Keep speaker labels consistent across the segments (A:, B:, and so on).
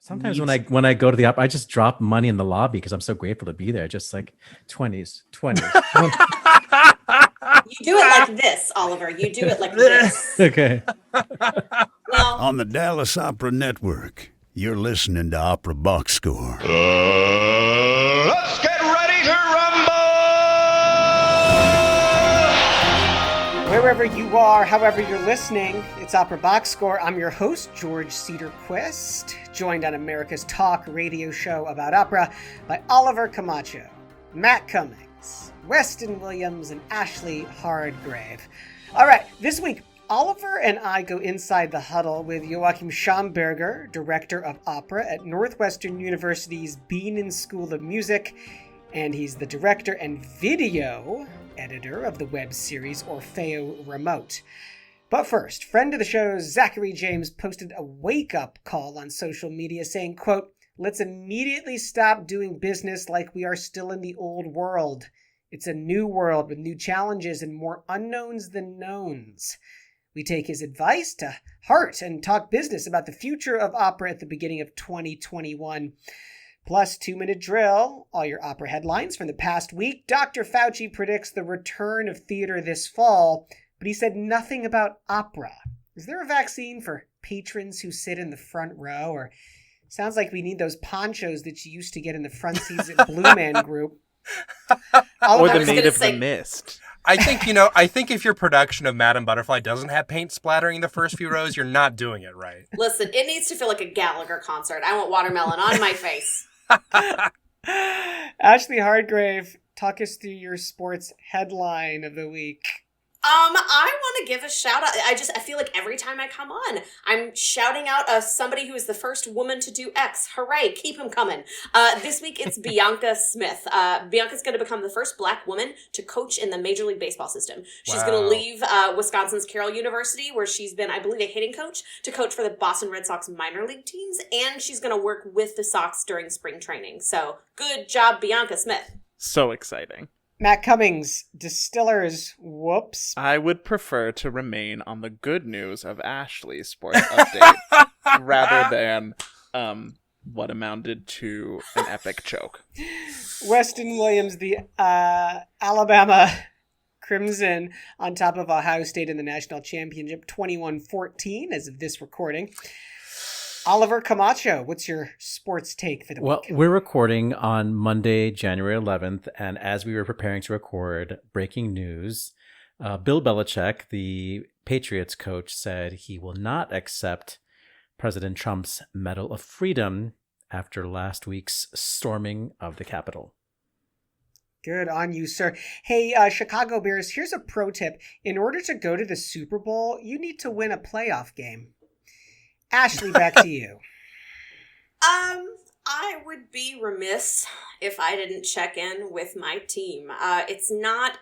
A: Sometimes when I go to the opera, I just drop money in the lobby because I'm so grateful to be there. Just like 20s.
B: You do it like this, Oliver. You do it like this.
A: Okay.
B: Well,
C: On the Dallas Opera Network, you're listening to Opera Box Score.
D: Let's get ready to rumble!
E: Wherever you are, however you're listening, it's Opera Box Score. I'm your host, George Cederquist, joined on America's talk radio show about opera by Oliver Camacho, Matt Cummings, Weston Williams, and Ashlee Hardgrave. All right, this week, Oliver and I go inside the huddle with Joachim Schamberger, Director of Opera at Northwestern University's Bienen School of Music, and he's the director and video editor of the web series Orfeo Remote. But first, friend of the show, Zachary James, posted a wake-up call on social media saying, quote, "Let's immediately stop doing business like we are still in the old world. It's a new world with new challenges and more unknowns than knowns." We take his advice to heart and talk business about the future of opera at the beginning of 2021. Plus, 2-minute drill, all your opera headlines from the past week. Dr. Fauci predicts the return of theater this fall, but he said nothing about opera. Is there a vaccine for patrons who sit in the front row? Or sounds like we need those ponchos that you used to get in the front seats at Blue Man Group.
F: Or the Maid of the Mist.
G: I think if your production of Madame Butterfly doesn't have paint splattering the first few rows, you're not doing it right.
B: listen, it needs to feel like a Gallagher concert. I want watermelon on my face.
E: Ashlee Hardgrave, talk us through your sports headline of the week.
B: I want to give a shout out. I feel like every time I come on, I'm shouting out somebody who is the first woman to do X. Hooray, keep him coming. This week it's Bianca Smith. Bianca's going to become the first Black woman to coach in the Major League Baseball system. She's going to leave Wisconsin's Carroll University, where she's been, I believe, a hitting coach, to coach for the Boston Red Sox minor league teams, and she's going to work with the Sox during spring training. So good job, Bianca Smith.
F: So exciting.
E: Matt Cummings, Distillers, whoops.
F: I would prefer to remain on the good news of Ashlee's sports update rather than what amounted to an epic choke.
E: Weston Williams, the Alabama Crimson on top of Ohio State in the national championship, 21-14 as of this recording. Oliver Camacho, what's your sports take for the week?
A: Well, we're recording on Monday, January 11th, and as we were preparing to record, breaking news, Bill Belichick, the Patriots coach, said he will not accept President Trump's Medal of Freedom after last week's storming of the Capitol.
E: Good on you, sir. Hey, Chicago Bears, here's a pro tip. In order to go to the Super Bowl, you need to win a playoff game. Ashlee, back to you.
B: I would be remiss if I didn't check in with my team. It's not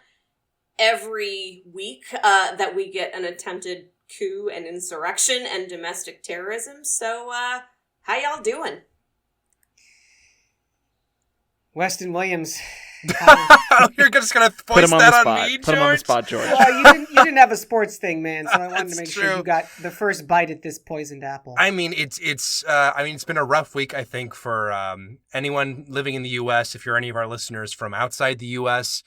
B: every week that we get an attempted coup and insurrection and domestic terrorism. So, how y'all doing?
E: Weston Williams.
G: You're just going to voice that on me, George?
F: Put him on the spot, George.
E: Well, you didn't have a sports thing, man, so I wanted to make
G: true.
E: sure you got the first bite at this poisoned apple.
G: I mean, it's been a rough week, I think, for anyone living in the U.S. If you're any of our listeners from outside the U.S.,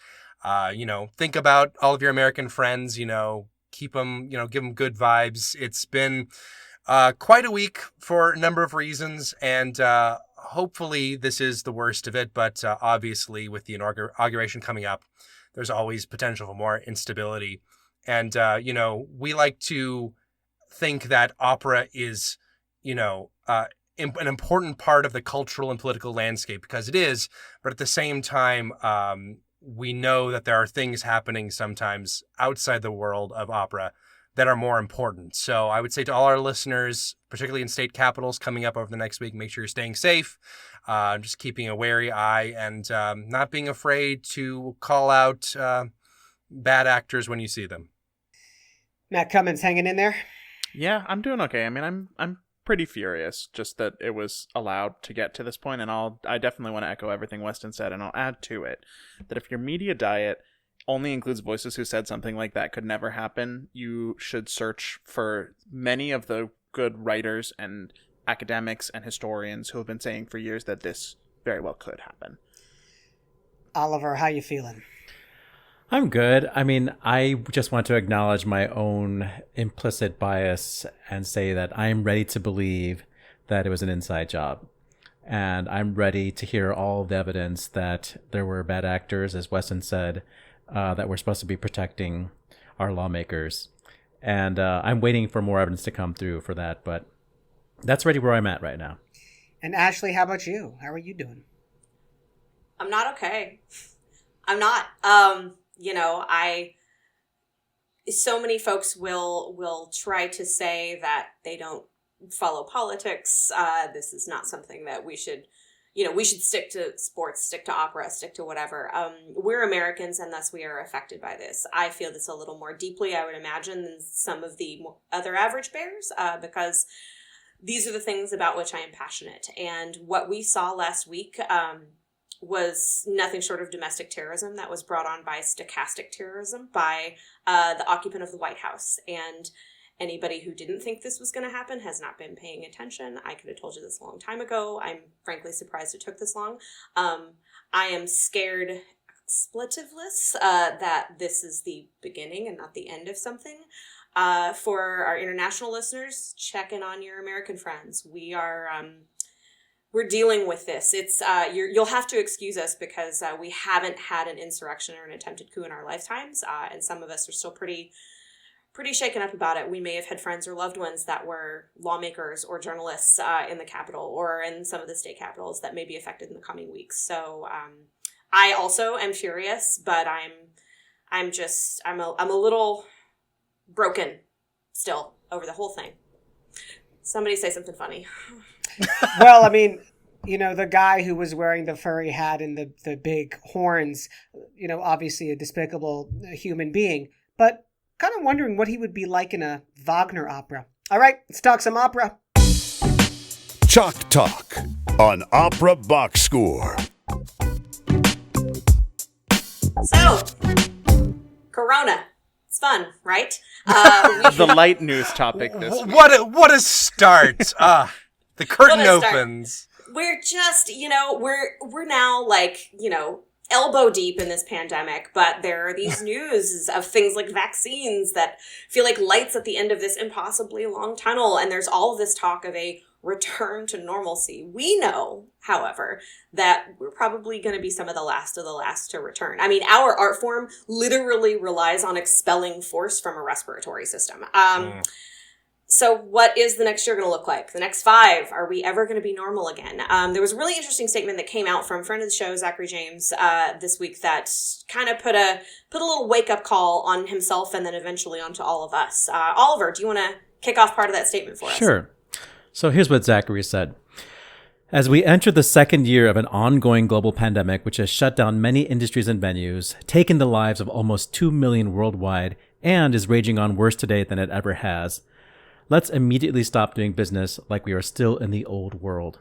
G: think about all of your American friends, keep them, give them good vibes. It's been quite a week for a number of reasons, and hopefully this is the worst of it, but obviously with the inauguration coming up, there's always potential for more instability. And, we like to think that opera is, an important part of the cultural and political landscape, because it is, but at the same time, we know that there are things happening sometimes outside the world of opera that are more important. So I would say to all our listeners, particularly in state capitals coming up over the next week, make sure you're staying safe, just keeping a wary eye, and not being afraid to call out bad actors when you see them.
E: Matt Cummings hanging in there?
F: Yeah, I'm doing okay. I mean, I'm pretty furious just that it was allowed to get to this point, and I definitely want to echo everything Weston said, and I'll add to it that if your media diet only includes voices who said something like that could never happen, you should search for many of the good writers and academics and historians who have been saying for years that this very well could happen.
E: Oliver, how you feeling?
A: I'm good. I mean, I just want to acknowledge my own implicit bias and say that I'm ready to believe that it was an inside job. And I'm ready to hear all of the evidence that there were bad actors, as Weston said, that we're supposed to be protecting our lawmakers. And I'm waiting for more evidence to come through for that. But that's really where I'm at right now.
E: And Ashlee, how about you? How are you doing?
B: I'm not okay. I'm not. So many folks will try to say that they don't follow politics. This is not something that we should stick to sports, stick to opera, stick to whatever. We're Americans, and thus we are affected by this. I feel this a little more deeply, I would imagine, than some of the other average bears, because these are the things about which I am passionate. And what we saw last week was nothing short of domestic terrorism that was brought on by stochastic terrorism by the occupant of the White House. And anybody who didn't think this was going to happen has not been paying attention. I could have told you this a long time ago. I'm frankly surprised it took this long. I am scared expletiveless that this is the beginning and not the end of something. For our international listeners, check in on your American friends. We're dealing with this. It's you'll have to excuse us because we haven't had an insurrection or an attempted coup in our lifetimes, and some of us are still pretty shaken up about it. We may have had friends or loved ones that were lawmakers or journalists in the Capitol or in some of the state capitals that may be affected in the coming weeks. So I also am furious, but I'm a little broken still over the whole thing. Somebody say something funny.
E: Well, I mean, the guy who was wearing the furry hat and the big horns, obviously a despicable human being, but kind of wondering what he would be like in a Wagner opera. All right, let's talk some opera.
C: Chalk Talk on Opera Box Score.
B: So, Corona. It's fun, right?
F: The light news topic this week.
G: What a start. The curtain opens.
B: We're just, we're now elbow deep in this pandemic, but there are these news of things like vaccines that feel like lights at the end of this impossibly long tunnel. And there's all of this talk of a return to normalcy. We know, however, that we're probably going to be some of the last to return. I mean, our art form literally relies on expelling force from a respiratory system. So what is the next year going to look like? The next 5? Are we ever going to be normal again? There was a really interesting statement that came out from friend of the show, Zachary James, this week that kind of put a little wake-up call on himself and then eventually onto all of us. Oliver, do you want to kick off part of that statement for us?
A: Sure. So here's what Zachary said. As we enter the second year of an ongoing global pandemic, which has shut down many industries and venues, taken the lives of almost 2 million worldwide, and is raging on worse today than it ever has, let's immediately stop doing business like we are still in the old world.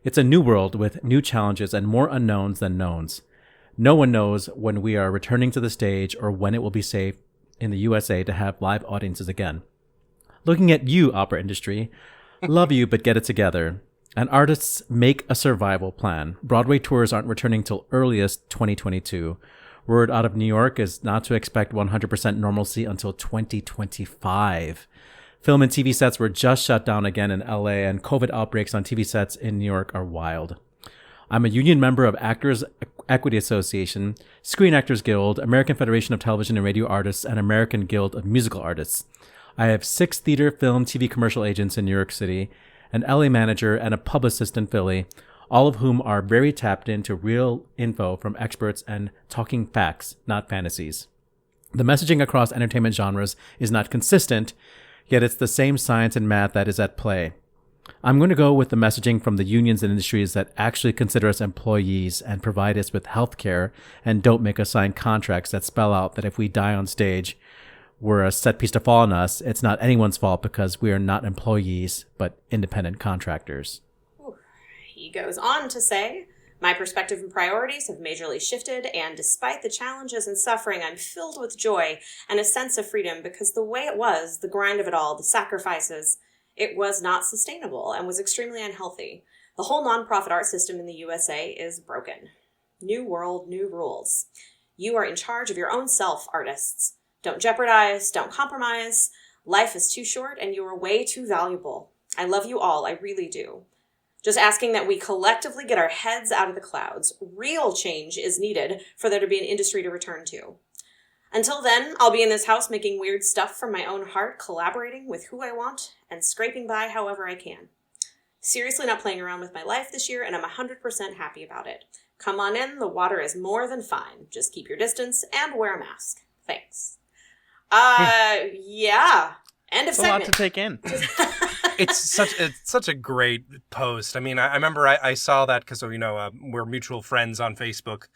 A: It's a new world with new challenges and more unknowns than knowns. No one knows when we are returning to the stage or when it will be safe in the USA to have live audiences again. Looking at you, opera industry, love you, but get it together. And artists make a survival plan. Broadway tours aren't returning till earliest 2022. Word out of New York is not to expect 100% normalcy until 2025. Film and TV sets were just shut down again in LA, and COVID outbreaks on TV sets in New York are wild. I'm a union member of Actors Equity Association, Screen Actors Guild, American Federation of Television and Radio Artists, and American Guild of Musical Artists. I have 6 theater, film, TV commercial agents in New York City, an LA manager, and a publicist in Philly, all of whom are very tapped into real info from experts and talking facts, not fantasies. The messaging across entertainment genres is not consistent, yet it's the same science and math that is at play. I'm going to go with the messaging from the unions and industries that actually consider us employees and provide us with health care and don't make us sign contracts that spell out that if we die on stage, we're a set piece to fall on us. It's not anyone's fault because we are not employees, but independent contractors.
B: He goes on to say, my perspective and priorities have majorly shifted, and despite the challenges and suffering, I'm filled with joy and a sense of freedom because the way it was, the grind of it all, the sacrifices, It was not sustainable and was extremely unhealthy. The whole nonprofit art system in the USA is broken. New world, new rules. You are in charge of your own self, artists. Don't jeopardize, don't compromise. Life is too short and you are way too valuable. I love you all, I really do. Just asking that we collectively get our heads out of the clouds. Real change is needed for there to be an industry to return to. Until then, I'll be in this house making weird stuff from my own heart, collaborating with who I want, and scraping by however I can. Seriously not playing around with my life this year, and I'm 100% happy about it. Come on in, the water is more than fine. Just keep your distance and wear a mask. Thanks. Yeah. End of
F: It's
B: segment.
F: a lot to take in.
G: It's such a great post. I mean, I remember I saw that because, we're mutual friends on Facebook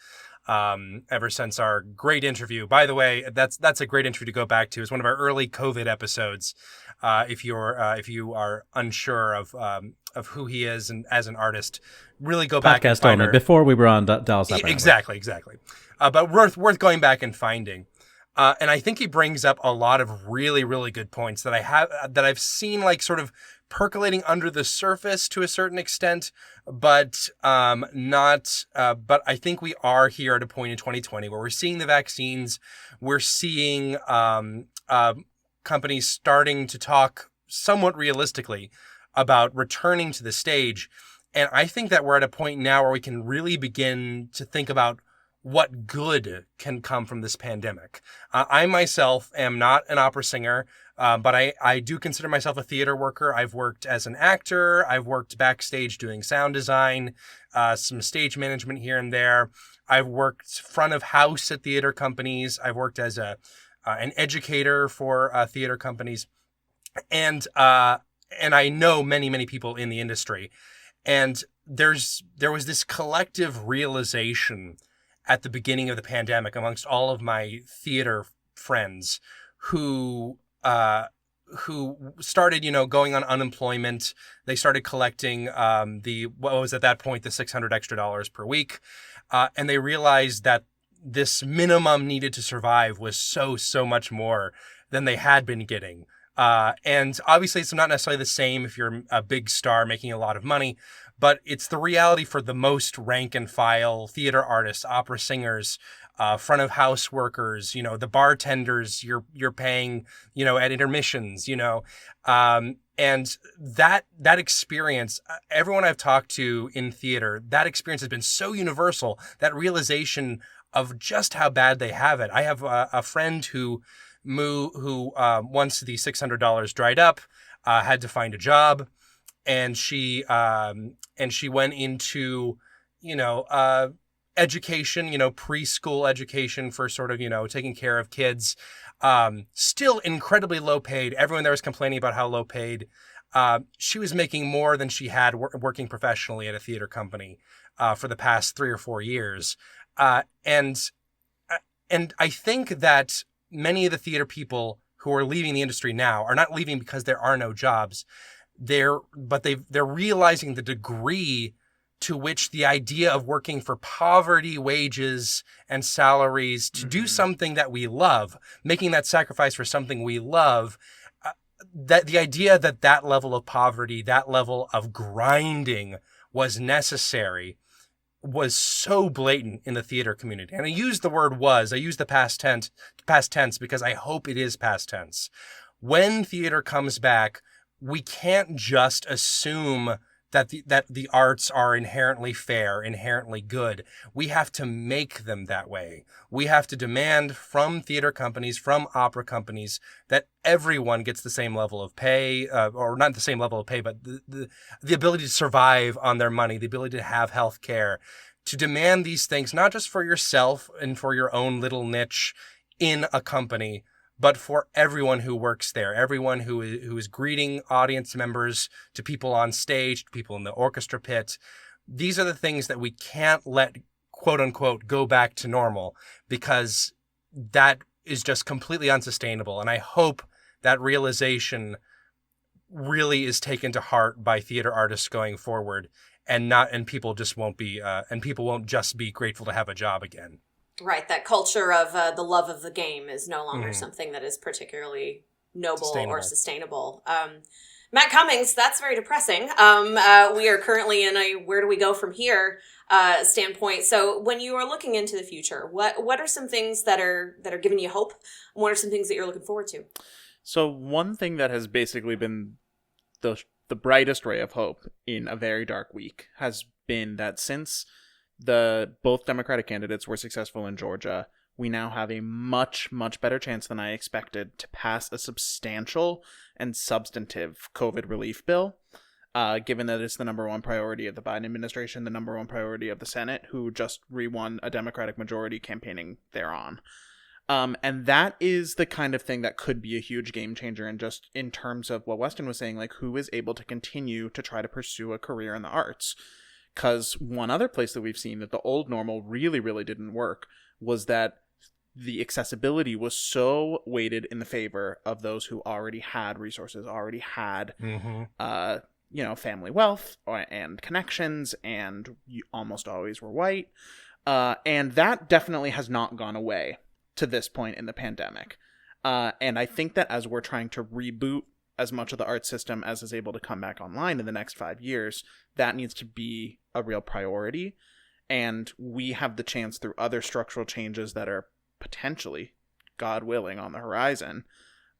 G: ever since our great interview. By the way, that's a great interview to go back to. It's one of our early COVID episodes. If you are unsure of who he is and as an artist, really go back and
A: Podcast
G: find
A: only.
G: our...
A: Before we were on Dallas Up.
G: Exactly. But worth going back and finding. And I think he brings up a lot of really, really good points that I've seen like sort of percolating under the surface to a certain extent, but not. But I think we are here at a point in 2020 where we're seeing the vaccines, we're seeing companies starting to talk somewhat realistically about returning to the stage, and I think that we're at a point now where we can really begin to think about what good can come from this pandemic. I myself am not an opera singer, but I do consider myself a theater worker. I've worked as an actor. I've worked backstage doing sound design, some stage management here and there. I've worked front of house at theater companies. I've worked as an educator for theater companies. And I know many, many people in the industry. And there was this collective realization at the beginning of the pandemic amongst all of my theater friends who started, going on unemployment. They started collecting what was at that point the $600 extra per week. And they realized that this minimum needed to survive was so much more than they had been getting. And obviously it's not necessarily the same if you're a big star making a lot of money, but it's the reality for the most rank and file theater artists, opera singers, front of house workers, the bartenders you're paying, at intermissions, and that experience, everyone I've talked to in theater, that experience has been so universal, that realization of just how bad they have it. I have a friend who once the $600 dried up, had to find a job, and she went into, education, preschool education for sort of, taking care of kids, still incredibly low paid. Everyone there was complaining about how low paid. She was making more than she had working professionally at a theater company, for the past 3 or 4 years. And I think that many of the theater people who are leaving the industry now are not leaving because there are no jobs. They're realizing the degree to which the idea of working for poverty wages and salaries to do something that we love, making that sacrifice for something we love, that the idea that level of poverty, that level of grinding was necessary, was so blatant in the theater community. And I use the word was, I use the past tense because I hope it is past tense. When theater comes back, we can't just assume that the arts are inherently fair, inherently good. We have to make them that way. We have to demand from theater companies, from opera companies, that everyone gets the same level of pay, or not the same level of pay, but the ability to survive on their money, the ability to have health care, to demand these things, not just for yourself and for your own little niche in a company, but for everyone who works there, everyone who is greeting audience members, to people on stage, to people in the orchestra pit. These are the things that we can't let, quote unquote, go back to normal, because that is just completely unsustainable. And I hope that realization really is taken to heart by theater artists going forward, and people won't just be grateful to have a job again.
B: Right, that culture of the love of the game is no longer something that is particularly noble or sustainable. Matt Cummings, that's very depressing. We are currently in a where do we go from here standpoint. So when you are looking into the future, what are some things that are giving you hope? What are some things that you're looking forward to?
F: So one thing that has basically been the brightest ray of hope in a very dark week has been that since both Democratic candidates were successful in Georgia, we now have a much, much better chance than I expected to pass a substantial and substantive COVID relief bill, given that it's the number one priority of the Biden administration, the number one priority of the Senate, who just re-won a Democratic majority campaigning thereon. And that is the kind of thing that could be a huge game changer, and just in terms of what Weston was saying, like who is able to continue to try to pursue a career in the arts. Because one other place that we've seen that the old normal really, really didn't work was that the accessibility was so weighted in the favor of those who already had resources, already had, family wealth and connections, and you almost always were white. And that definitely has not gone away to this point in the pandemic. And I think that as we're trying to reboot as much of the art system as is able to come back online in the next 5 years, that needs to be a real priority. And we have the chance through other structural changes that are potentially, God willing, on the horizon,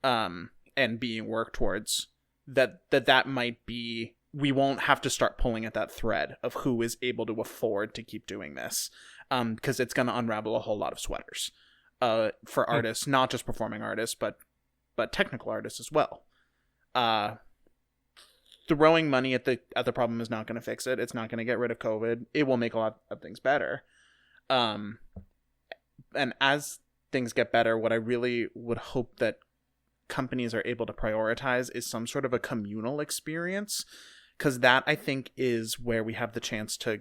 F: and being worked towards, that might be, we won't have to start pulling at that thread of who is able to afford to keep doing this, because it's going to unravel a whole lot of sweaters for artists, not just performing artists, but technical artists as well. Throwing money at the problem is not going to fix it. It's not going to get rid of COVID. It will make a lot of things better. And as things get better, what I really would hope that companies are able to prioritize is some sort of a communal experience, because that, I think, is where we have the chance to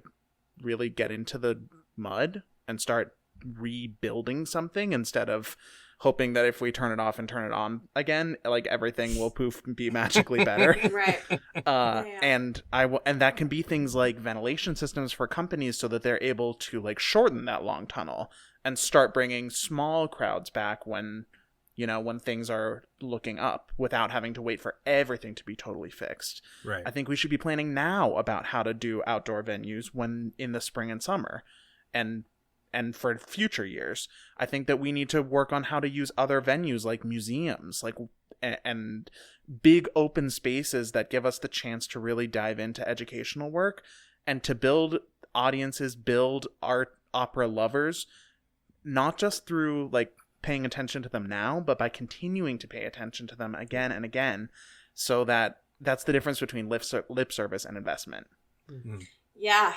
F: really get into the mud and start rebuilding something, instead of hoping that if we turn it off and turn it on again, like everything will poof and be magically better.
B: Right.
F: And that can be things like ventilation systems for companies, so that they're able to like shorten that long tunnel and start bringing small crowds back when things are looking up, without having to wait for everything to be totally fixed.
G: Right.
F: I think we should be planning now about how to do outdoor venues when in the spring and summer, and for future years. I think that we need to work on how to use other venues like museums, and big open spaces that give us the chance to really dive into educational work and to build audiences, build art, opera lovers, not just through like paying attention to them now, but by continuing to pay attention to them again and again, so that's the difference between lip service and investment.
G: Mm-hmm.
B: Yeah.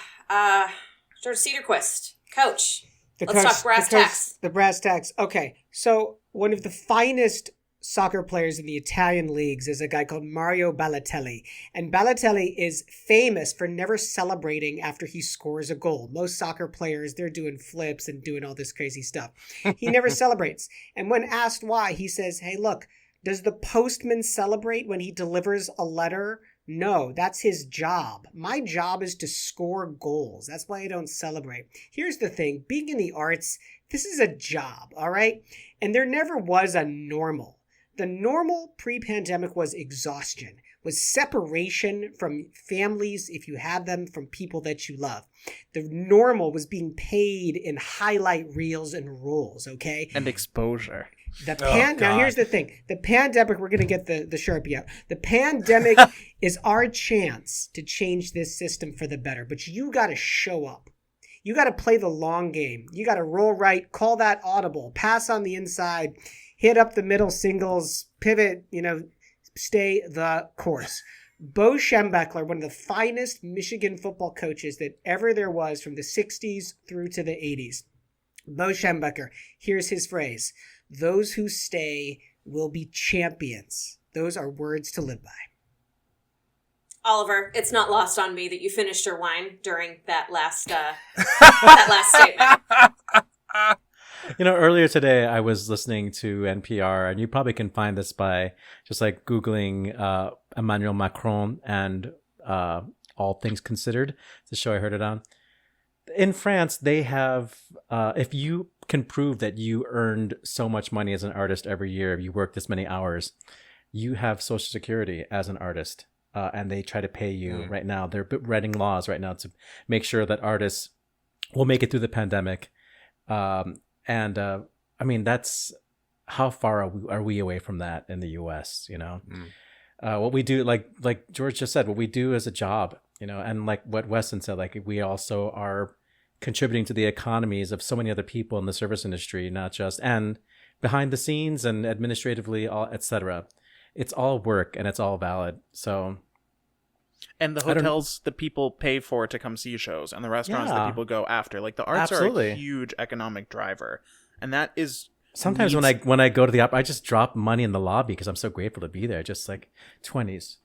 B: George Cederquist, coach. Let's talk brass tacks.
E: The brass tacks. Okay. So one of the finest soccer players in the Italian leagues is a guy called Mario Balotelli. And Balotelli is famous for never celebrating after he scores a goal. Most soccer players, they're doing flips and doing all this crazy stuff. He never celebrates. And when asked why, he says, hey, look, does the postman celebrate when he delivers a letter? No, that's his job. My job is to score goals. That's why I don't celebrate. Here's the thing. Being in the arts, this is a job, all right? And there never was a normal. The normal pre-pandemic was exhaustion, was separation from families, if you have them, from people that you love. The normal was being paid in highlight reels and rolls, okay?
F: And exposure.
E: Now here's the thing. The pandemic, we're going to get the Sharpie out. The pandemic is our chance to change this system for the better, but you got to show up. You got to play the long game. You got to roll right, call that audible, pass on the inside, hit up the middle singles, pivot, stay the course. Bo Schembechler, one of the finest Michigan football coaches that ever there was from the 60s through to the 80s. Bo Schembechler, here's his phrase: those who stay will be champions. Those are words to live by.
B: Oliver, it's not lost on me that you finished your wine during that last statement.
A: Earlier today I was listening to NPR, and you probably can find this by just like Googling Emmanuel Macron and All Things Considered. It's the show I heard it on. In France, they have, if you can prove that you earned so much money as an artist every year, if you worked this many hours, you have Social Security as an artist, and they try to pay you right now. They're writing laws right now to make sure that artists will make it through the pandemic. I mean, that's how far are we away from that in the U.S., you know? What we do, like George just said, what we do as a job, you know, and like what Weston said, like we also are contributing to the economies of so many other people in the service industry, not just, and behind the scenes and administratively, etc. It's all work and it's all valid. So,
F: and the hotels that people pay for to come see shows, and the restaurants that people go after, like the arts are a huge economic driver, and that is.
A: Sometimes when I go to the opera, I just drop money in the lobby because I'm so grateful to be there. Just like 20s.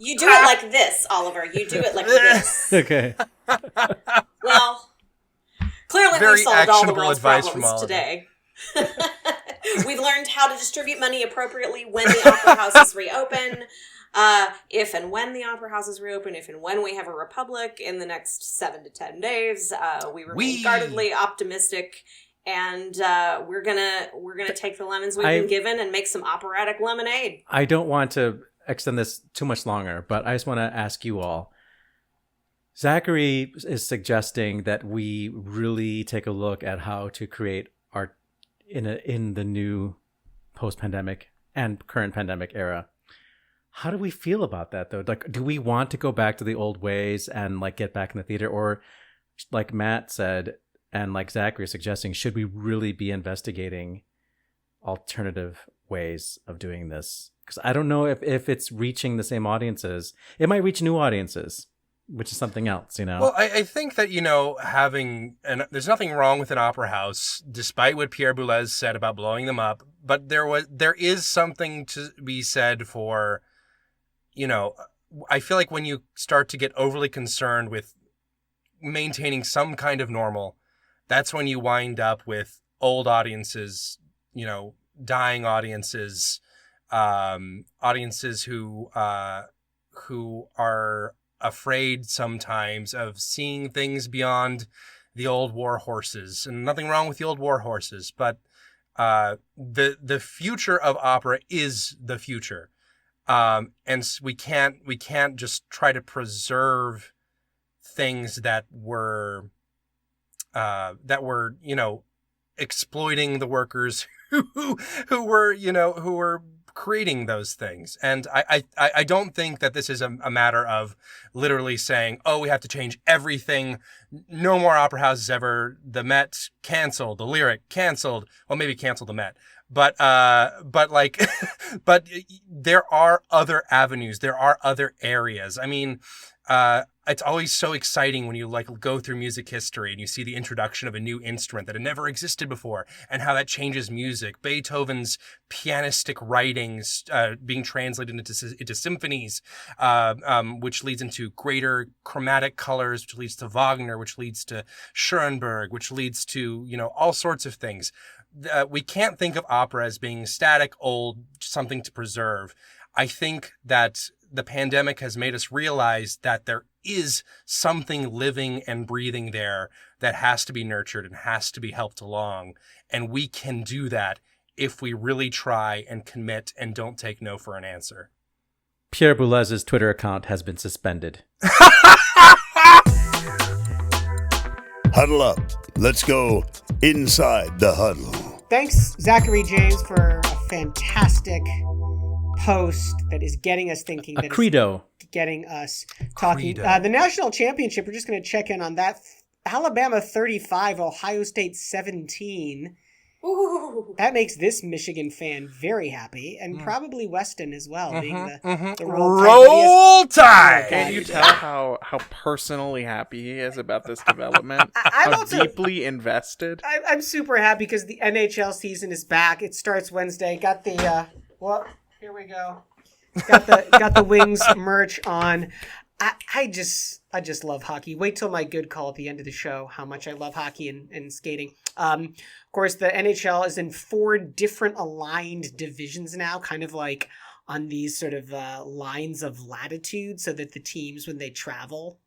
B: You do it like this, Oliver. You do it like this.
A: Okay.
B: Well, clearly
G: Very
B: we've solved all the
G: actionable
B: world's
G: advice from
B: problems
G: Oliver.
B: today. We've learned how to distribute money appropriately when the opera houses reopen. If and when the opera houses reopen, if and when we have a republic in the next 7 to 10 days, we remain guardedly optimistic, and we're gonna take the lemons we've been given and make some operatic lemonade.
A: I don't want to extend this too much longer, but I just want to ask you all. Zachary is suggesting that we really take a look at how to create art in the new post-pandemic and current pandemic era. How do we feel about that, though? Like, do we want to go back to the old ways and like get back in the theater, or like Matt said and like Zachary is suggesting, should we really be investigating alternative ways of doing this? Because I don't know if it's reaching the same audiences. It might reach new audiences, which is something else, you know?
G: Well, I think that, you know, there's nothing wrong with an opera house, despite what Pierre Boulez said about blowing them up. But there is something to be said for, you know, I feel like when you start to get overly concerned with maintaining some kind of normal, that's when you wind up with old audiences, you know, dying audiences, audiences who are afraid sometimes of seeing things beyond the old war horses. And nothing wrong with the old war horses, but the future of opera is the future. And we can't just try to preserve things that were, you know, exploiting the workers who were creating those things. And I don't think that this is a matter of literally saying, oh, we have to change everything. No more opera houses ever. The Met canceled, the Lyric canceled. Well, maybe canceled the Met. But like, but there are other avenues. There are other areas. I mean, it's always so exciting when you like go through music history and you see the introduction of a new instrument that had never existed before and how that changes music. Beethoven's pianistic writings being translated into symphonies, which leads into greater chromatic colors, which leads to Wagner, which leads to Schoenberg, which leads to, you know, all sorts of things. We can't think of opera as being static, old, something to preserve. I think that the pandemic has made us realize that there is something living and breathing there that has to be nurtured and has to be helped along. And we can do that if we really try and commit and don't take no for an answer.
A: Pierre Boulez's Twitter account has been suspended.
C: Huddle up. Let's go inside the huddle.
E: Thanks, Zachary James, for a fantastic post that is getting us thinking.
A: A credo.
E: Getting us talking. The national championship, we're just going to check in on that. Alabama 35, Ohio State 17.
B: Ooh.
E: That makes this Michigan fan very happy, and probably Weston as well, being the
G: Roll Tide.
F: Can you tell how personally happy he is about this development?
E: I'm
F: how
E: also
F: deeply invested.
E: I'm super happy because the NHL season is back. It starts Wednesday. Got the here we go. Got the Wings merch on. I just love hockey. Wait till my good call at the end of the show, how much I love hockey and skating. Of course, the NHL is in 4 different aligned divisions now, kind of like on these sort of lines of latitude, so that the teams, when they travel,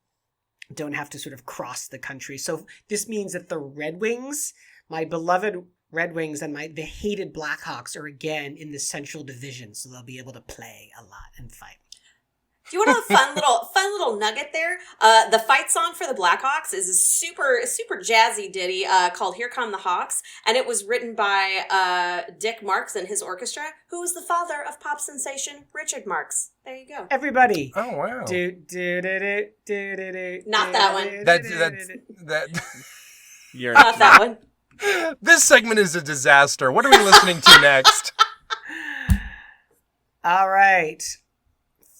E: don't have to sort of cross the country. So this means that the Red Wings, my beloved Red Wings and the hated Blackhawks are again in the Central Division, so they'll be able to play a lot and fight.
B: Do you want a fun little nugget there? The fight song for the Blackhawks is a super jazzy ditty called "Here Come the Hawks," and it was written by Dick Marks and his orchestra, who was the father of pop sensation Richard Marx. There you go.
E: Everybody.
G: Oh wow.
B: Not that one.
G: That.
F: You're
B: Not that one.
G: This segment is a disaster. What are we listening to next?
E: All right.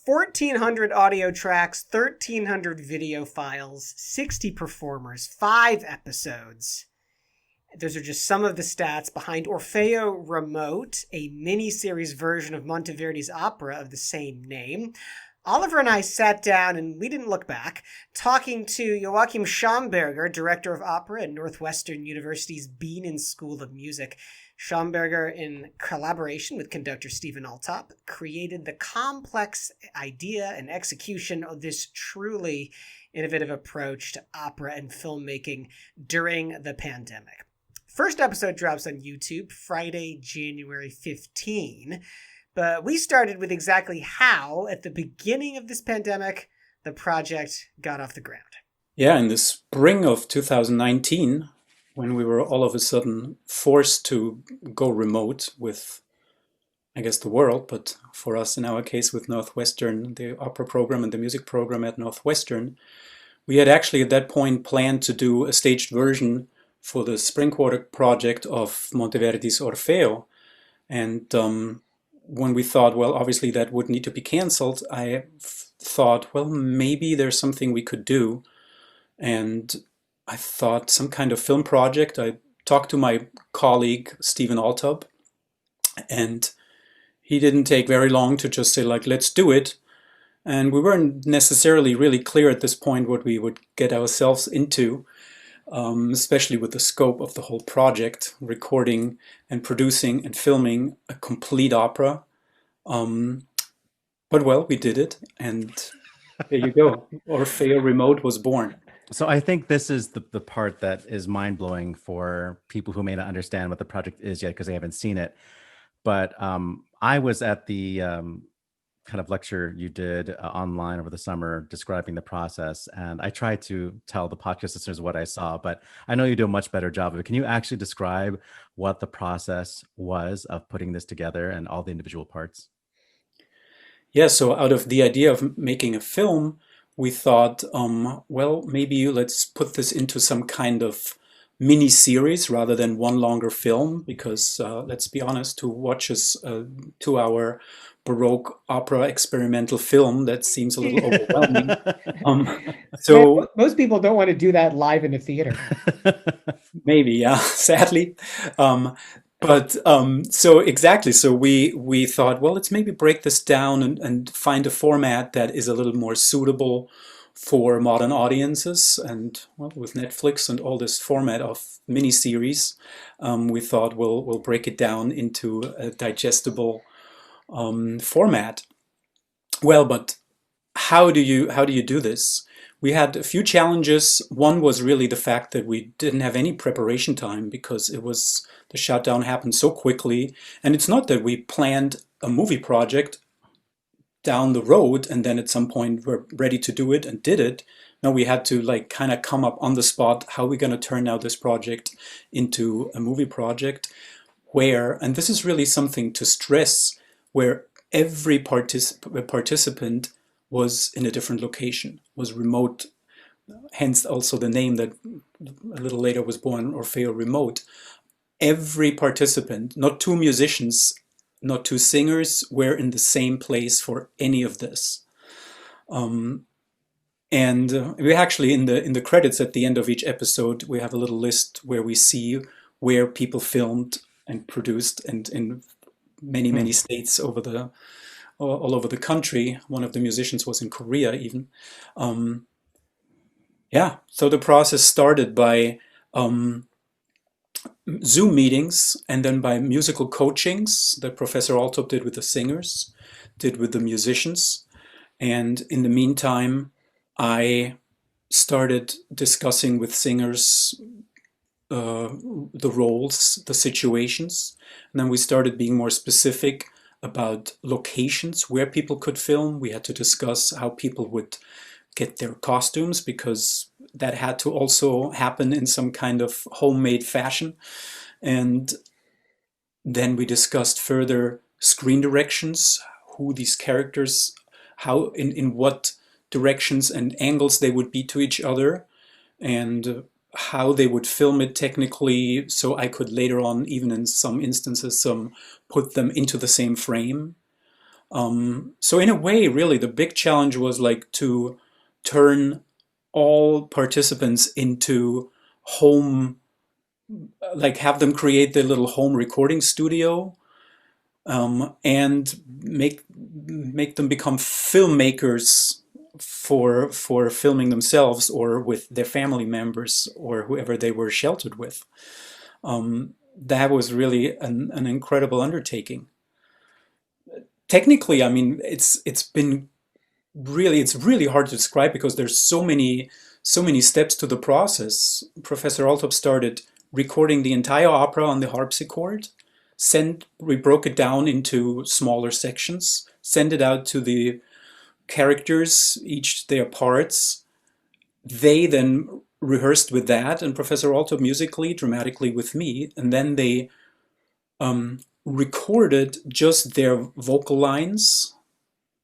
E: 1,400 audio tracks, 1,300 video files, 60 performers, 5 episodes. Those are just some of the stats behind Orfeo Remote, a mini-series version of Monteverdi's opera of the same name. Oliver and I sat down, and we didn't look back, talking to Joachim Schamberger, director of opera at Northwestern University's Bienen School of Music. Schamberger, in collaboration with conductor Stephen Altop, created the complex idea and execution of this truly innovative approach to opera and filmmaking during the pandemic. First episode drops on YouTube Friday, January 15. But we started with exactly how, at the beginning of this pandemic, the project got off the ground.
H: Yeah, in the spring of 2019, when we were all of a sudden forced to go remote with, I guess, the world, but for us in our case with Northwestern, the opera program and the music program at Northwestern, we had actually at that point planned to do a staged version for the spring quarter project of Monteverdi's Orfeo. And when we thought, well, obviously that would need to be canceled, I thought, well, maybe there's something we could do. And I thought some kind of film project. I talked to my colleague, Stephen Altop, and he didn't take very long to just say, like, let's do it. And we weren't necessarily really clear at this point what we would get ourselves into, especially with the scope of the whole project, recording and producing and filming a complete opera. But well, we did it, and there you go. Orfeo Remote was born.
A: So I think this is the part that is mind-blowing for people who may not understand what the project is yet because they haven't seen it. But I was at the kind of lecture you did online over the summer describing the process, and I tried to tell the podcast listeners what I saw, but I know you do a much better job of it. Can you actually describe what the process was of putting this together and all the individual parts?
H: Yeah, so out of the idea of making a film, we thought, well, maybe let's put this into some kind of mini-series rather than one longer film, because let's be honest, to watch a 2-hour Baroque opera experimental film, that seems a little overwhelming. So
I: most people don't want to do that live in a theater.
H: Maybe, yeah, sadly. So exactly. So we thought, well, let's maybe break this down and find a format that is a little more suitable for modern audiences. And well, with Netflix and all this format of miniseries, we thought we'll break it down into a digestible format. Well, but how do you do this? We had a few challenges. One was really the fact that we didn't have any preparation time because the shutdown happened so quickly. And it's not that we planned a movie project down the road and then at some point we're ready to do it and did it. No, we had to kind of come up on the spot. How are we going to turn now this project into a movie project where, and this is really something to stress, where every participant was in a different location, was remote, hence also the name that a little later was born, Orfeo Remote. Every participant, not two musicians, not two singers, were in the same place for any of this. And we actually, in the credits at the end of each episode, we have a little list where we see where people filmed and produced, and in many states all over the country. One of the musicians was in Korea even. So the process started by Zoom meetings and then by musical coachings that Professor Altop did with the singers, did with the musicians. And in the meantime, I started discussing with singers the roles, the situations. And then we started being more specific about locations where people could film. We had to discuss how people would get their costumes, because that had to also happen in some kind of homemade fashion. And then we discussed further screen directions, who these characters, how, in what directions and angles they would be to each other, and how they would film it technically, so I could later on, even in some instances, put them into the same frame. So in a way, really, the big challenge was like to turn all participants into home, like have them create their little home recording studio, and make them become filmmakers for filming themselves or with their family members or whoever they were sheltered with. That was really an incredible undertaking. Technically, I mean, it's really hard to describe, because there's so many steps to the process. Professor Altop started recording the entire opera on the harpsichord. We broke it down into smaller sections, send it out to the characters, each their parts. They then rehearsed with that, and Professor Altop musically, dramatically with me, and then they recorded just their vocal lines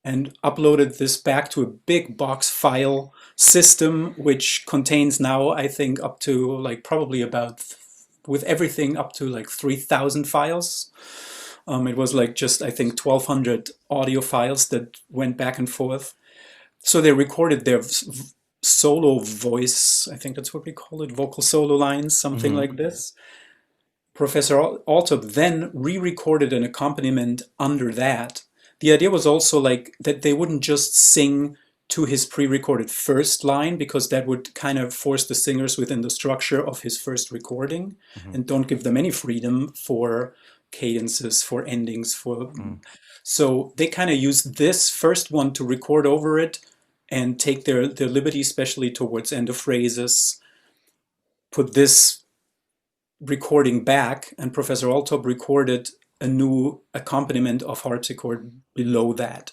H: and uploaded this back to a big box file system, which contains now, I think, up to like probably about, with everything, up to like 3,000 files. It was like just, I think, 1,200 audio files that went back and forth. So they recorded their solo voice, I think that's what we call it, vocal solo lines, something like this. Professor Altop then re-recorded an accompaniment under that. The idea was also like that they wouldn't just sing to his pre-recorded first line, because that would kind of force the singers within the structure of his first recording and don't give them any freedom for cadences, for endings, so they kind of used this first one to record over it and take their liberty, especially towards end of phrases, put this recording back, and Professor Altop recorded a new accompaniment of harpsichord below that.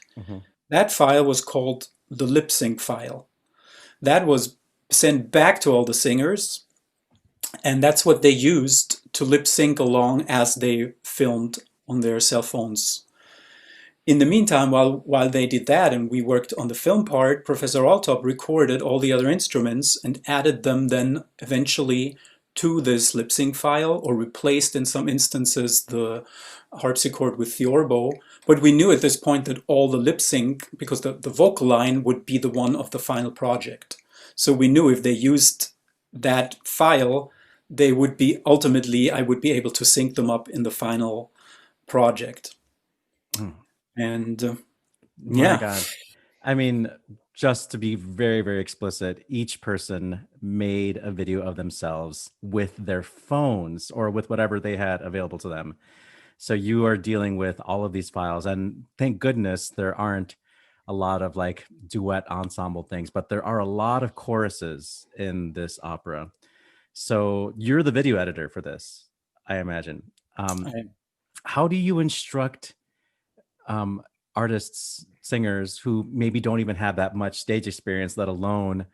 H: That file was called the lip sync file. That was sent back to all the singers, and that's what they used to lip sync along as they filmed on their cell phones. In the meantime, while they did that and we worked on the film part, Professor Altop recorded all the other instruments and added them then eventually to this lip sync file, or replaced in some instances the harpsichord with theorbo. But we knew at this point that all the lip sync, because the vocal line would be the one of the final project. So we knew if they used that file, they would be ultimately, I would be able to sync them up in the final project. And
A: My God. I mean, just to be very, very explicit, each person made a video of themselves with their phones or with whatever they had available to them. So you are dealing with all of these files, and thank goodness there aren't a lot of like duet ensemble things, but there are a lot of choruses in this opera. So you're the video editor for this, I imagine. How do you instruct artists, singers who maybe don't even have that much stage experience, let alone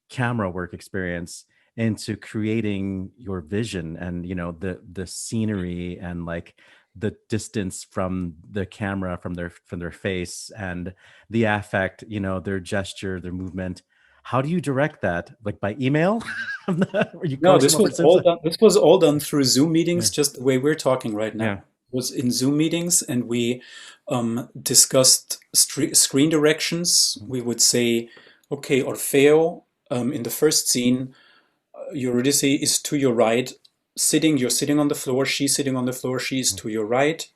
A: camera work experience, into creating your vision and, you know, the scenery and like the distance from the camera, from their face, and the affect, you know, their gesture, their movement? How do you direct that? Like by email?
H: No, this was all done through Zoom meetings, just the way we're talking right now. It was in Zoom meetings, and we discussed screen directions. We would say, okay, Orfeo, in the first scene, Eurydice is to your right, you're sitting on the floor, she's sitting on the floor, she's to your right.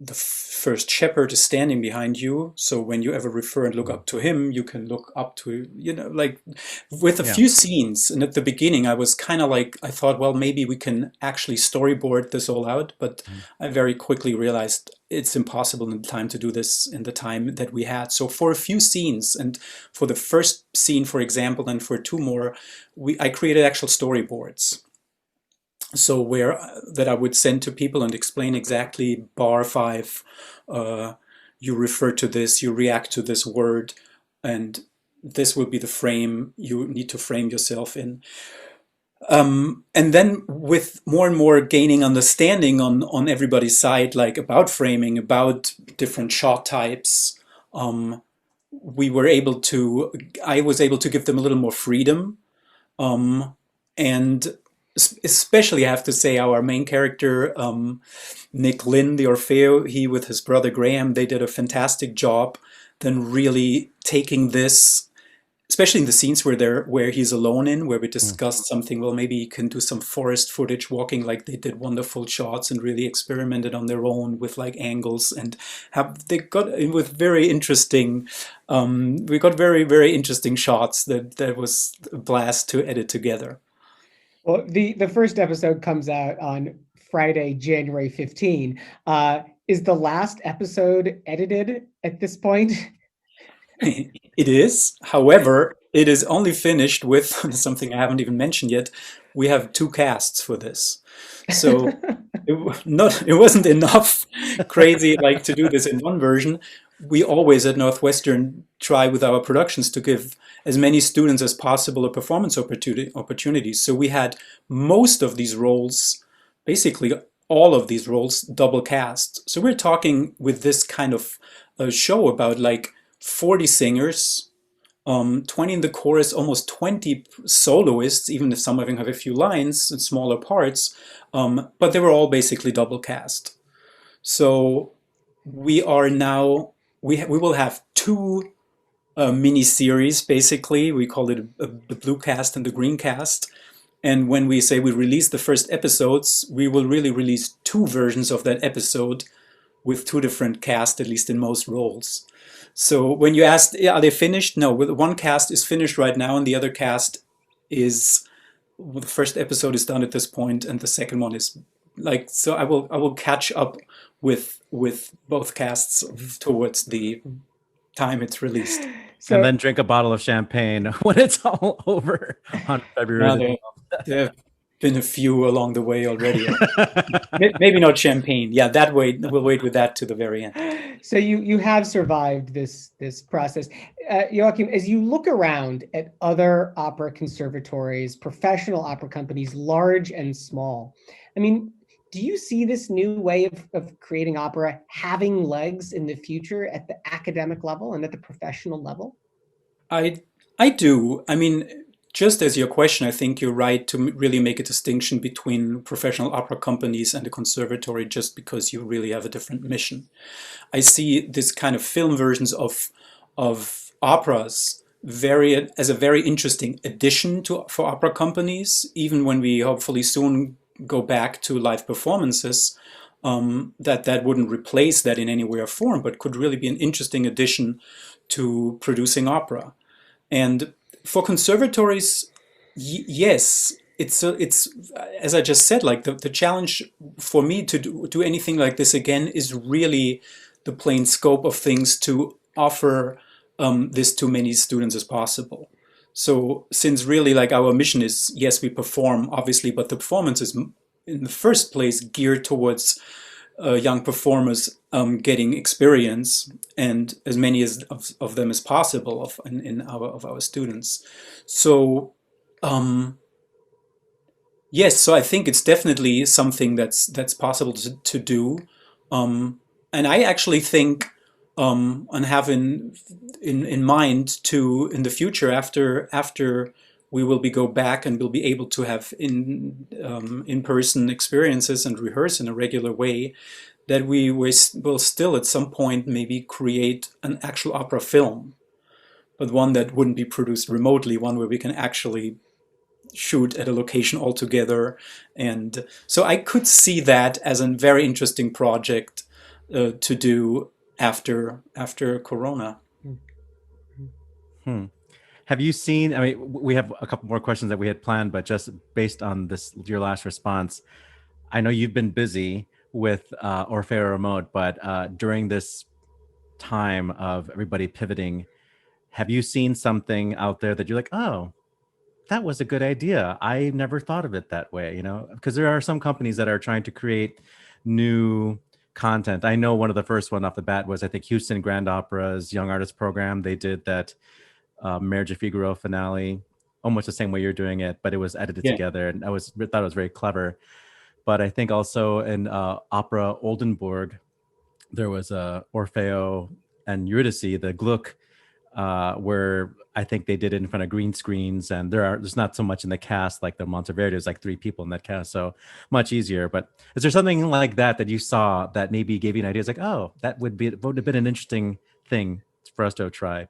H: the first shepherd is standing behind you. So when you ever refer and look up to him, you can look up to, like with a few scenes. And at the beginning, I was kind of like, I thought, well, maybe we can actually storyboard this all out. But I very quickly realized it's impossible in time to do this in the time that we had. So for a few scenes, and for the first scene, for example, and for two more, I created actual storyboards. So that I would send to people and explain exactly bar 5, you refer to this, you react to this word, and this will be the frame you need to frame yourself in. And then with more and more gaining understanding on everybody's side, like about framing, about different shot types, I was able to give them a little more freedom. And especially, I have to say, our main character, Nick Lynn, the Orfeo, he with his brother Graham, they did a fantastic job. Then really taking this, especially in the scenes where he's alone where we discussed something. Well, maybe you can do some forest footage, walking. Like they did wonderful shots and really experimented on their own with like angles, and they got with very interesting. We got very, very interesting shots that was a blast to edit together.
I: Well, the first episode comes out on Friday, January 15. Is the last episode edited at this point?
H: It is. However, it is only finished with something I haven't even mentioned yet. We have 2 casts for this. So it wasn't enough crazy like to do this in one version. We always at Northwestern try with our productions to give as many students as possible a performance opportunity. So we had most of these roles, basically all of these roles, double cast. So we're talking with this kind of show about like 40 singers, 20 in the chorus, almost 20 soloists, even if some of them have a few lines and smaller parts, but they were all basically double cast. So we are now, we will have 2 mini-series, basically. We call it the blue cast and the green cast. And when we say we release the first episodes, we will really release 2 versions of that episode with 2 different casts, at least in most roles. So when you asked, are they finished? No, one cast is finished right now, and the other cast is, the first episode is done at this point, and the second one is like, so I will catch up with both casts towards the time it's released.
A: So, and then drink a bottle of champagne when it's all over on February.
H: There have been a few along the way already. Maybe not champagne. Yeah, that way we'll wait with that to the very end.
I: So you have survived this process. Joachim, as you look around at other opera conservatories, professional opera companies, large and small, I mean, do you see this new way of creating opera having legs in the future at the academic level and at the professional level?
H: I do. I mean, just as your question, I think you're right to really make a distinction between professional opera companies and the conservatory, just because you really have a different mission. I see this kind of film versions of operas as a very interesting addition for opera companies, even when we hopefully soon go back to live performances, that wouldn't replace that in any way or form, but could really be an interesting addition to producing opera. And for conservatories, yes, it's as I just said, like the challenge for me to do anything like this again is really the plain scope of things to offer this to many students as possible. So since really like our mission is, yes, we perform obviously, but the performance is in the first place geared towards young performers getting experience, and as many of them as possible of our students. So yes, so I think it's definitely something that's possible to do, and I actually think and have in mind to in the future after we will go back and we'll be able to have in-person experiences and rehearse in a regular way, that we will still at some point maybe create an actual opera film, but one that wouldn't be produced remotely, one where we can actually shoot at a location altogether. And so I could see that as a very interesting project to do after Corona.
A: Have you seen? I mean, we have a couple more questions that we had planned, but just based on this, your last response, I know you've been busy with Orfeo Remote, but during this time of everybody pivoting, have you seen something out there that you're like, oh, that was a good idea? I never thought of it that way, you know? Because there are some companies that are trying to create new content. I know one of the first one off the bat was, I think, Houston Grand Opera's Young Artist Program. They did that Marriage of Figaro finale, almost the same way you're doing it, but it was edited together, and thought it was very clever. But I think also in Opera Oldenburg, there was Orfeo and Eurydice, the Gluck, where I think they did it in front of green screens, and there's not so much in the cast like the Monteverdi. There's like 3 people in that cast, so much easier. But is there something like that you saw that maybe gave you an idea? It's like, oh, that would have been an interesting thing for us to try.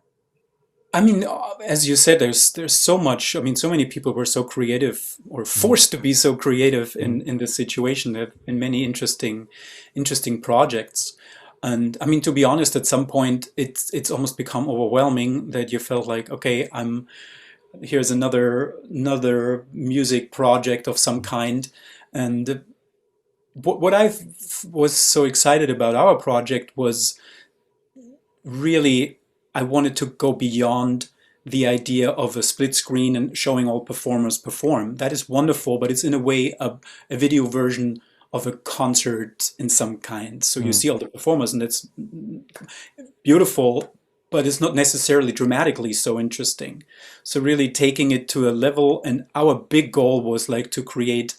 H: I mean, as you said, there's so much. I mean, so many people were so creative, or forced to be so creative in this situation. There have been many interesting projects. And I mean, to be honest, at some point, it's almost become overwhelming that you felt like, okay, here's another music project of some kind. And what I was so excited about our project was really, I wanted to go beyond the idea of a split screen and showing all performers perform. That is wonderful, but it's in a way a video version of a concert in some kind. So you see all the performers, and it's beautiful, but it's not necessarily dramatically so interesting. So really taking it to a level, and our big goal was like to create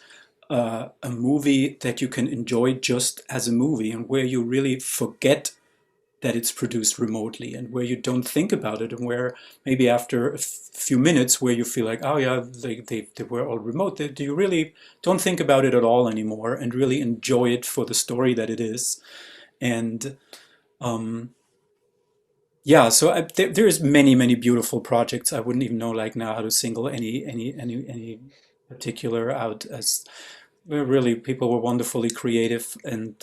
H: a movie that you can enjoy just as a movie, and where you really forget that it's produced remotely, and where you don't think about it, and where maybe after a few minutes where you feel like, oh yeah, they were all remote, you really don't think about it at all anymore, and really enjoy it for the story that it is. And yeah, so there is many beautiful projects. I wouldn't even know like now how to single any particular out, as really people were wonderfully creative, and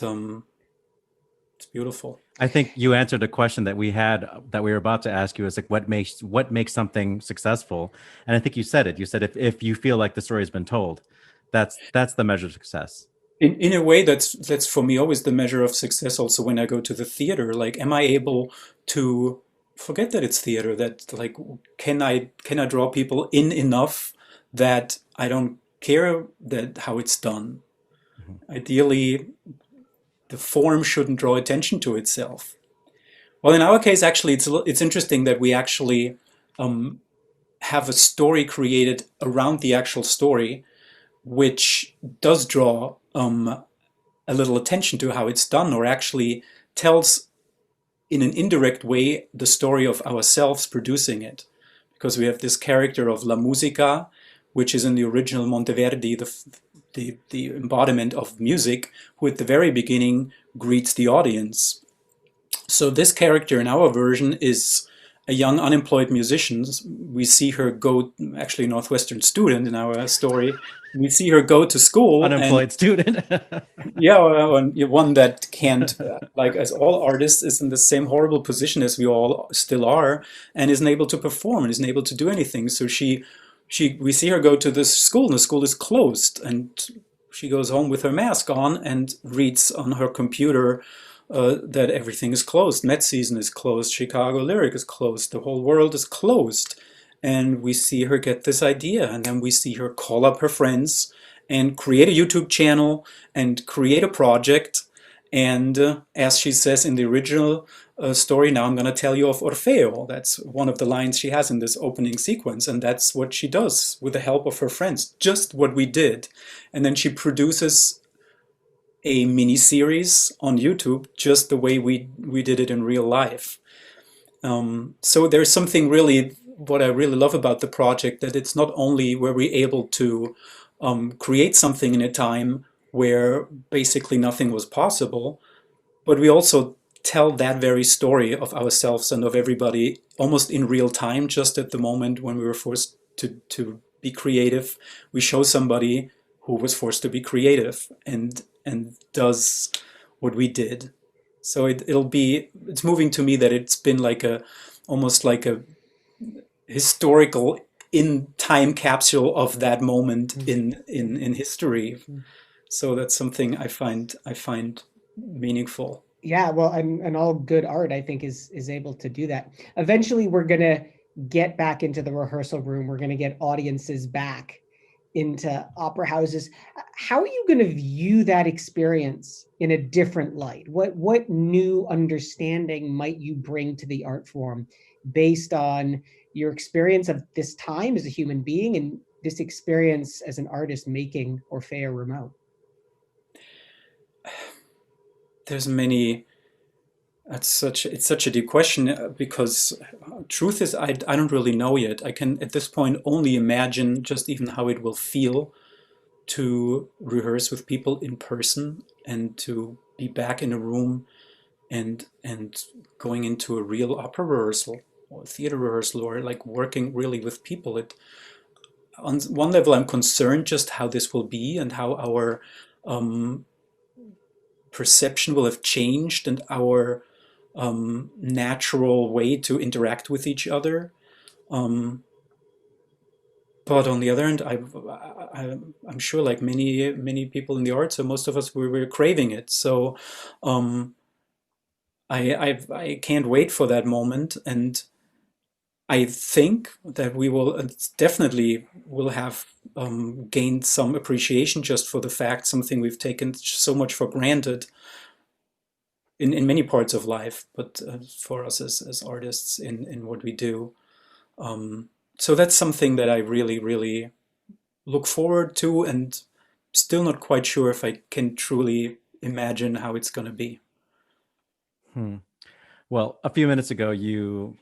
H: it's beautiful.
A: I think you answered a question that we were about to ask you, is like, what makes something successful? And I think you said it. You said if you feel like the story has been told, that's the measure of success.
H: In a way, that's for me always the measure of success. Also, when I go to the theater, like, am I able to forget that it's theater? That like, can I draw people in enough that I don't care that how it's done? Mm-hmm. Ideally, the form shouldn't draw attention to itself. Well, in our case, actually, it's interesting that we actually have a story created around the actual story, which does draw a little attention to how it's done, or actually tells in an indirect way the story of ourselves producing it. Because we have this character of La Musica, which is in the original Monteverdi, the embodiment of music, who at the very beginning greets the audience. So this character in our version is a young unemployed musician. We see her go, actually Northwestern student in our story, we see her go to school.
A: Unemployed student.
H: Yeah, one that can't, like as all artists, is in the same horrible position as we all still are, and isn't able to perform and isn't able to do anything. So we see her go to this school, and the school is closed, and she goes home with her mask on and reads on her computer that everything is closed. Met season is closed. Chicago Lyric is closed. The whole world is closed. And we see her get this idea, and then we see her call up her friends and create a YouTube channel and create a project. And as she says in the original story, now I'm going to tell you of Orfeo. That's one of the lines she has in this opening sequence. And that's what she does with the help of her friends. Just what we did. And then she produces a mini-series on YouTube, just the way we did it in real life. So there's something really, what I really love about the project, that it's not only were we able to create something in a time where basically nothing was possible, but we also tell that very story of ourselves and of everybody almost in real time. Just at the moment when we were forced to be creative, we show somebody who was forced to be creative and does what we did. So it's moving to me that it's been like almost like a historical in time capsule of that moment in history. So that's something I find meaningful.
I: Yeah, well, and all good art, I think, is able to do that. Eventually, we're gonna get back into the rehearsal room. We're gonna get audiences back into opera houses. How are you going to view that experience in a different light? What new understanding might you bring to the art form based on your experience of this time as a human being and this experience as an artist making Orfeo remote?
H: There's many. It's such a deep question because truth is I don't really know yet. I can at this point only imagine just even how it will feel to rehearse with people in person and to be back in a room and going into a real opera rehearsal or theater rehearsal or like working really with people. It on one level I'm concerned just how this will be and how our perception will have changed and our natural way to interact with each other. But on the other hand, I'm sure, like many people in the arts, so most of us we're craving it. So I can't wait for that moment, and I think that we will definitely will have gained some appreciation just for the fact something we've taken so much for granted in many parts of life, but for us as artists in what we do. So that's something that I really look forward to, and still not quite sure if I can truly imagine how it's going to be.
A: Well, a few minutes ago, you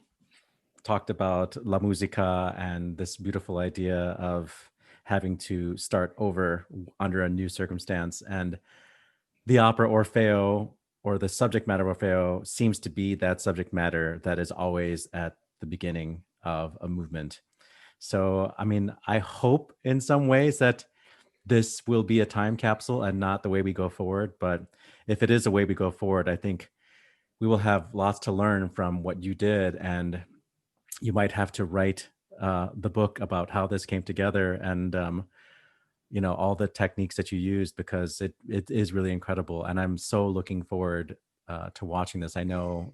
A: talked about La Musica and this beautiful idea of having to start over under a new circumstance. And the opera Orfeo, or the subject matter Orfeo, seems to be that subject matter that is always at the beginning of a movement. So, I mean, I hope in some ways that this will be a time capsule and not the way we go forward. But if it is a way we go forward, I think we will have lots to learn from what you did. And you might have to write the book about how this came together and, all the techniques that you used, because it is really incredible. And I'm so looking forward to watching this. I know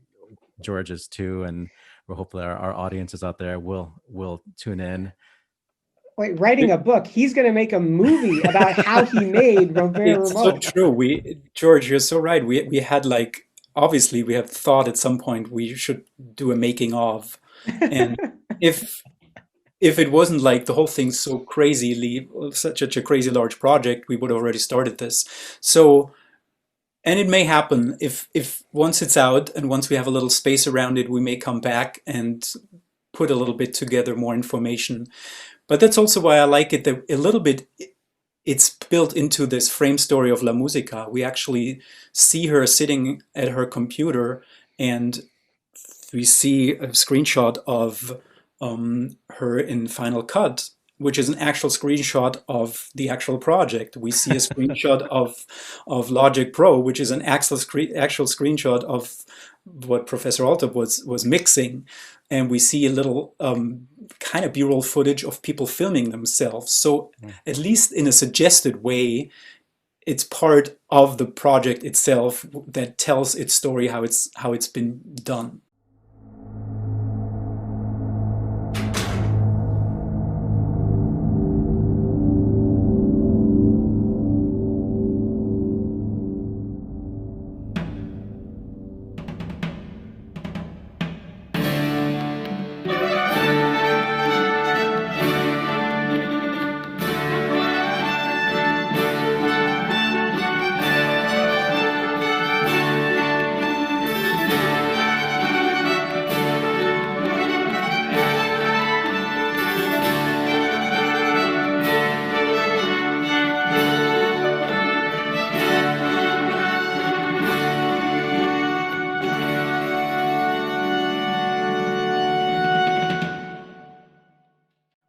A: George is too, and we're hopefully our audiences out there will tune in.
I: Wait, writing a book? He's going to make a movie about how he made Orfeo
H: It's
I: remote.
H: so true. George, you're so right. We had obviously we have thought at some point we should do a making of, and if it wasn't like the whole thing's so crazily such a crazy large project, we would have already started this. So. And it may happen if once it's out and once we have a little space around it, we may come back and put a little bit together more information. But that's also why I like it that a little bit it's built into this frame story of La Musica. We actually see her sitting at her computer and we see a screenshot of her in Final Cut, which is an actual screenshot of the actual project. We see a screenshot of Logic Pro, which is an actual screenshot of what Professor Alter was mixing. And we see a little kind of B-roll footage of people filming themselves. So at least in a suggested way, it's part of the project itself that tells its story, how it's been done.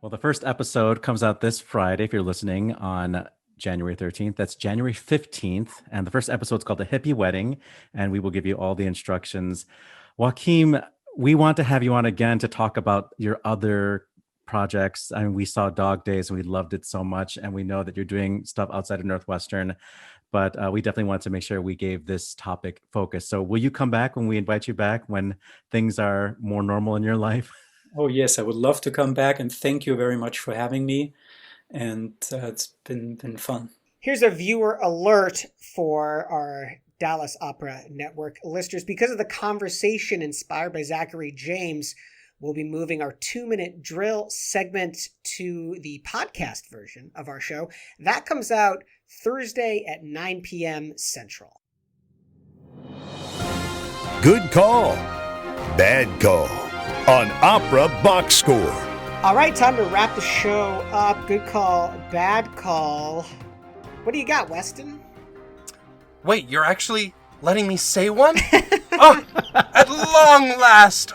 A: Well, the first episode comes out this Friday, if you're listening, on January 13th. That's January 15th. And the first episode is called The Hippie Wedding. And we will give you all the instructions. Joachim, we want to have you on again to talk about your other projects. I mean, we saw Dog Days and we loved it so much. And we know that you're doing stuff outside of Northwestern. But we definitely wanted to make sure we gave this topic focus. So will you come back when we invite you back when things are more normal in your life?
H: Oh, yes, I would love to come back. And thank you very much for having me. And it's been fun.
E: Here's a viewer alert for our Dallas Opera Network listeners. Because of the conversation inspired by Zachary James, we'll be moving our 2-minute drill segment to the podcast version of our show. That comes out Thursday at 9 p.m. Central.
C: Good call. Bad call on Opera Box Score.
E: All right, time to wrap the show up. Good call, bad call. What do you got, Weston?
G: Wait, you're actually letting me say one? Oh, at long last.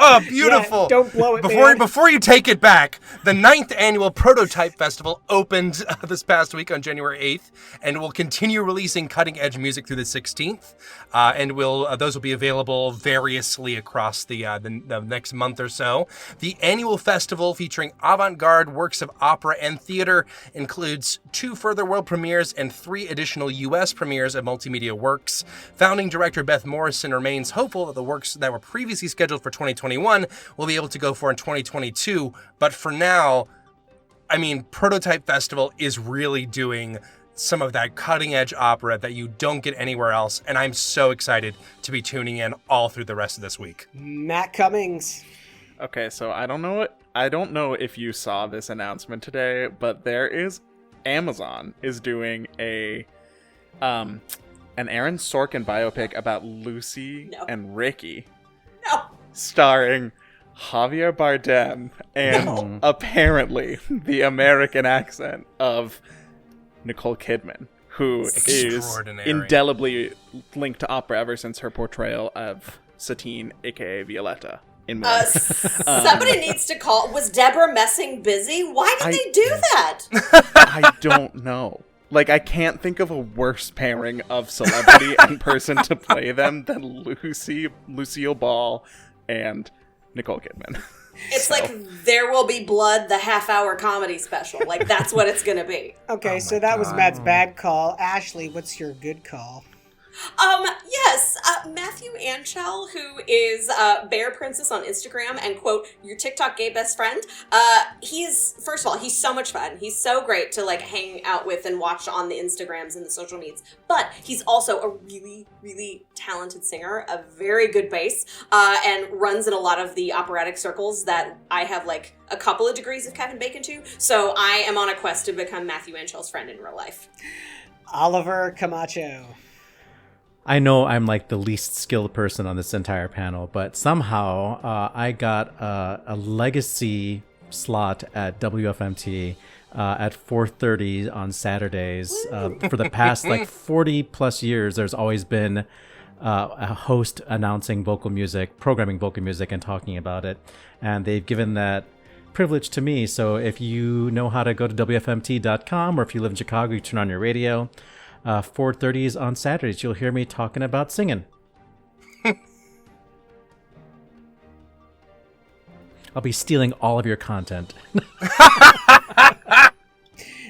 G: Oh, beautiful.
E: Yeah, don't blow it, man.
G: Before you take it back, the 9th annual Prototype Festival opened this past week on January 8th and will continue releasing cutting-edge music through the 16th. And those will be available variously across the next month or so. The annual festival, featuring avant-garde works of opera and theater, includes 2 further world premieres and 3 additional U.S. premieres of multimedia works. Founding director Beth Morrison remains hopeful that the works that were previously scheduled for 2021 will be able to go for in 2022. But for now, I mean, Prototype Festival is really doing some of that cutting-edge opera that you don't get anywhere else, and I'm so excited to be tuning in all through the rest of this week.
E: Matt Cummings.
F: Okay, so I don't know if you saw this announcement today, but Amazon is doing an Aaron Sorkin biopic about Lucy and Ricky.
B: No.
F: Starring Javier Bardem and apparently the American accent of Nicole Kidman, who is indelibly linked to opera ever since her portrayal of Satine, aka Violetta, in Moon.
B: Somebody needs to call. Was Deborah Messing busy? Why did they do that?
F: I don't know. Like, I can't think of a worse pairing of celebrity and person to play them than Lucille Ball and Nicole Kidman.
B: It's like There Will Be Blood, the half-hour comedy special. Like, that's what it's going to be.
E: Okay, so that was Matt's bad call. Ashlee, what's your good call?
B: Yes, Matthew Anchel, who is Bear Princess on Instagram and, quote, your TikTok gay best friend. First of all, he's so much fun. He's so great to, like, hang out with and watch on the Instagrams and the social medias. But he's also a really, really talented singer, a very good bass, and runs in a lot of the operatic circles that I have, like, a couple of degrees of Kevin Bacon to. So I am on a quest to become Matthew Anchel's friend in real life.
E: Oliver Camacho.
A: I know I'm like the least skilled person on this entire panel, but somehow I got a legacy slot at WFMT at 4:30 on Saturdays. For the past like 40 plus years, there's always been a host announcing vocal music, programming vocal music, and talking about it. And they've given that privilege to me. So if you know how to go to WFMT.com, or if you live in Chicago, you turn on your radio. 4:30s on Saturdays, you'll hear me talking about singing. I'll be stealing all of your content.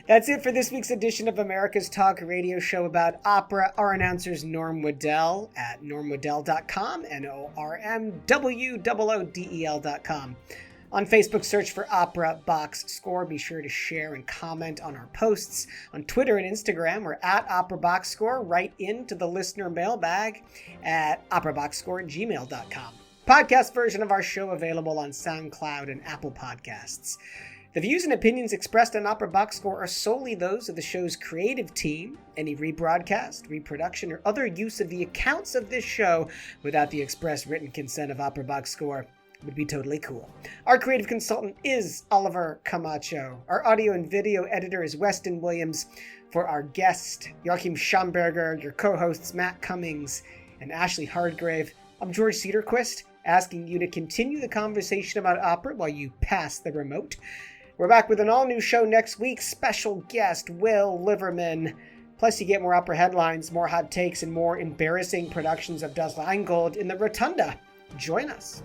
E: That's it for this week's edition of America's Talk radio show about opera. Our announcer's Norm Woodel at normwoodel.com, NORMWOODEL.com. On Facebook, search for Opera Box Score. Be sure to share and comment on our posts. On Twitter and Instagram, we're at Opera Box Score. Write into the listener mailbag at operaboxscore@gmail.com. Podcast version of our show available on SoundCloud and Apple Podcasts. The views and opinions expressed on Opera Box Score are solely those of the show's creative team. Any rebroadcast, reproduction, or other use of the accounts of this show without the express written consent of Opera Box Score would be totally cool. Our creative consultant is Oliver Camacho. Our audio and video editor is Weston Williams. For our guest, Joachim Schamberger, your co-hosts Matt Cummings and Ashlee Hardgrave, I'm George Cederquist, asking you to continue the conversation about opera while you pass the remote. We're back with an all-new show next week. Special guest Will Liverman. Plus, you get more opera headlines, more hot takes, and more embarrassing productions of Das Rheingold in the Rotunda. Join us.